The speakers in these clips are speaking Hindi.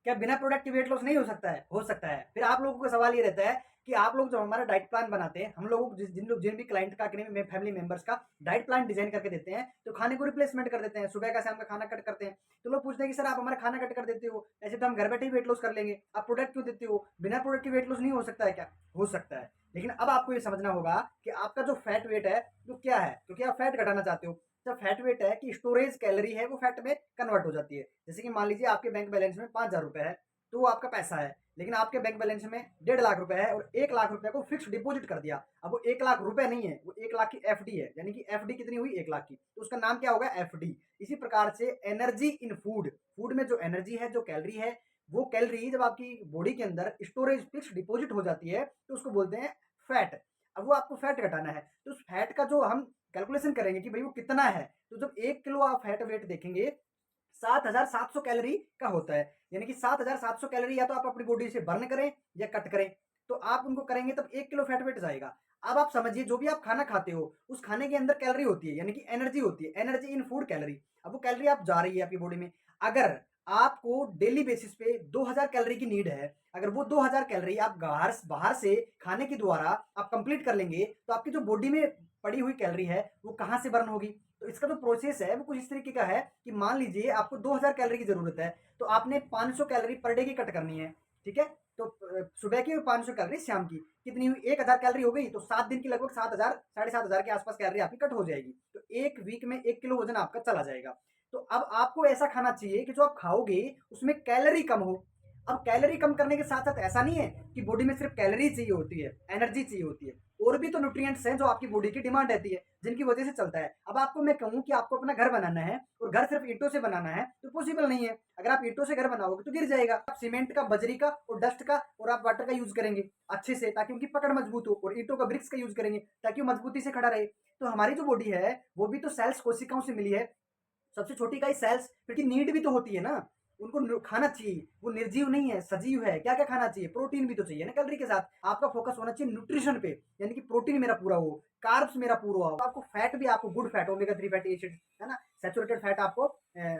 क्या बिना प्रोडक्ट के वेट लॉस नहीं हो सकता है? हो सकता है। फिर आप लोगों का सवाल ये रहता है कि आप लोग जो हमारा डाइट प्लान बनाते हैं, हम लोगों को जिन भी क्लाइंट का फैमिली मेंबर्स का डाइट प्लान डिज़ाइन करके देते हैं, तो खाने को रिप्लेसमेंट कर देते हैं। सुबह का शाम का खाना कट करते हैं। तो लोग पूछते हैं कि सर आप हमारा खाना कट कर देते हो, ऐसे तो हम घर बैठे ही वेट लॉस कर लेंगे। आप प्रोडक्ट क्यों देते हो? बिना प्रोडक्ट के वेट लॉस नहीं हो सकता है क्या? हो सकता है। लेकिन अब आपको ये समझना होगा कि आपका जो फैट वेट है, वो क्या है? क्योंकि आप फैट घटाना चाहते हो। जब फैट वेट है कि स्टोरेज कैलोरी है वो फैट में कन्वर्ट हो जाती है। जैसे कि मान लीजिए आपके बैंक बैलेंस में 5,000 रुपए है, तो वो आपका पैसा है। लेकिन आपके बैंक बैलेंस में 1.5 लाख रुपए है और 1 लाख रुपए को फिक्स डिपॉजिट कर दिया। अब वो 1 लाख रुपए नहीं है, वो 1 लाख की एफडी है। यानी कि एफडी कितनी हुई? 1 लाख की। तो उसका नाम क्या होगा? एफडी। इसी प्रकार से एनर्जी इन फूड, फूड में जो एनर्जी है, जो कैलोरी है, वो कैलोरी जब आपकी बॉडी के अंदर स्टोरेज फिक्स डिपॉजिट हो जाती है, तो उसको बोलते हैं फैट। अब वो आपको फैट घटाना है, तो उस फैट का जो हम कैलकुलेशन करेंगे कि भाई वो कितना है, तो जब 1 किलो आप फैट वेट देखेंगे 7,700 कैलोरी का होता है। यानी कि 7,700 कैलोरी या तो आप अपनी बॉडी से बर्न करें या कट करें। तो आप उनको करेंगे तब 1 किलो फैट वेट जाएगा। अब आप समझिए जो भी आप खाना खाते हो, उस खाने के अंदर कैलोरी होती है, यानी कि एनर्जी होती है, एनर्जी इन फूड कैलोरी। अब वो कैलोरी आप जा रही है आपकी बॉडी में। अगर आपको डेली बेसिस पे 2,000 कैलोरी की नीड है, अगर वो 2,000 कैलोरी आप बाहर से खाने के द्वारा आप कंप्लीट कर लेंगे, तो आपकी जो बॉडी में पड़ी हुई कैलोरी है, वो कहाँ से बर्न होगी? तो इसका जो प्रोसेस है वो कुछ इस तरीके का है कि मान लीजिए आपको 2,000 कैलोरी की जरूरत है, तो आपने 500 कैलोरी पर डे की कट करनी है। ठीक है? तो सुबह की और 500 कैलोरी शाम की कितनी हुई? 1,000 कैलोरी हो गई। तो 7 दिन की लगभग 7,000 7,500 के आसपास कैलोरी आपकी कट हो जाएगी। तो एक वीक में 1 किलो वजन आपका चला जाएगा। तो अब आपको ऐसा खाना चाहिए कि जो आप खाओगे उसमें कैलोरी कम हो। अब कैलोरी कम करने के साथ साथ ऐसा नहीं है कि बॉडी में सिर्फ कैलोरी चाहिए होती है, एनर्जी चाहिए होती है, और भी तो न्यूट्रिएंट्स हैं जो आपकी बॉडी की डिमांड रहती है, जिनकी वजह से चलता है। अब आपको मैं कहूँ कि आपको अपना घर बनाना है और घर सिर्फ ईंटों से बनाना है, तो पॉसिबल नहीं है। अगर आप ईंटों से घर बनाओगे तो गिर जाएगा। आप सीमेंट का, बजरी का और डस्ट का और आप वाटर का यूज करेंगे अच्छे से, ताकि उनकी पकड़ मजबूत हो, और ईंटों का, ब्रिक्स का यूज करेंगे ताकि वो मजबूती से खड़ा रहे। तो हमारी जो बॉडी है वो भी तो सेल्स, कोशिकाओं से मिली है। सबसे छोटी इकाई सेल्स, फिर की नीड भी तो होती है ना, उनको खाना चाहिए। वो निर्जीव नहीं है, सजीव है। क्या क्या खाना चाहिए? प्रोटीन भी तो चाहिए ना कैलोरी के साथ। आपका फोकस होना चाहिए न्यूट्रिशन पे, यानी कि प्रोटीन मेरा पूरा हो, कार्ब्स मेरा पूरा हो। आपको फैट भी, आपको good fat, omega 3 fatty acid है ना, सैचुरेटेड फैट आपको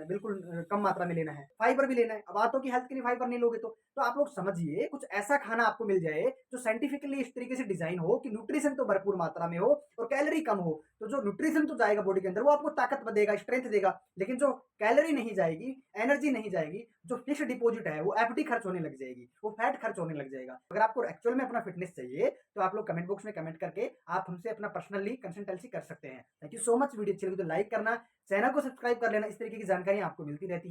बिल्कुल कम मात्रा में लेना है। फाइबर भी लेना है। अब आंतों की हेल्थ के लिए फाइबर नहीं लोगे तो आप लोग समझिए कुछ ऐसा खाना आपको मिल जाए जो साइंटिफिकली इस तरीके से डिजाइन हो कि न्यूट्रिशन तो भरपूर मात्रा में हो और कैलोरी कम हो। तो जो न्यूट्रिशन तो जाएगा बॉडी के अंदर, वो आपको ताकत देगा, स्ट्रेंथ देगा। लेकिन जो कैलोरी नहीं जाएगी, एनर्जी नहीं जाएगी, जो फिक्स डिपॉजिट है वो एफडी खर्च होने लग जाएगी, वो फैट खर्च होने लग जाएगा। अगर आपको एक्चुअल में अपना फिटनेस चाहिए तो आप लोग कमेंट बॉक्स में कमेंट करके आप हमसे अपना पर्सनली कंसल्टेंसी कर सकते हैं। Thank you so much. Video अच्छी लगी तो लाइक करना, चैनल को सब्सक्राइब कर लेना। इस तरीके की जानकारी आपको मिलती रहती है।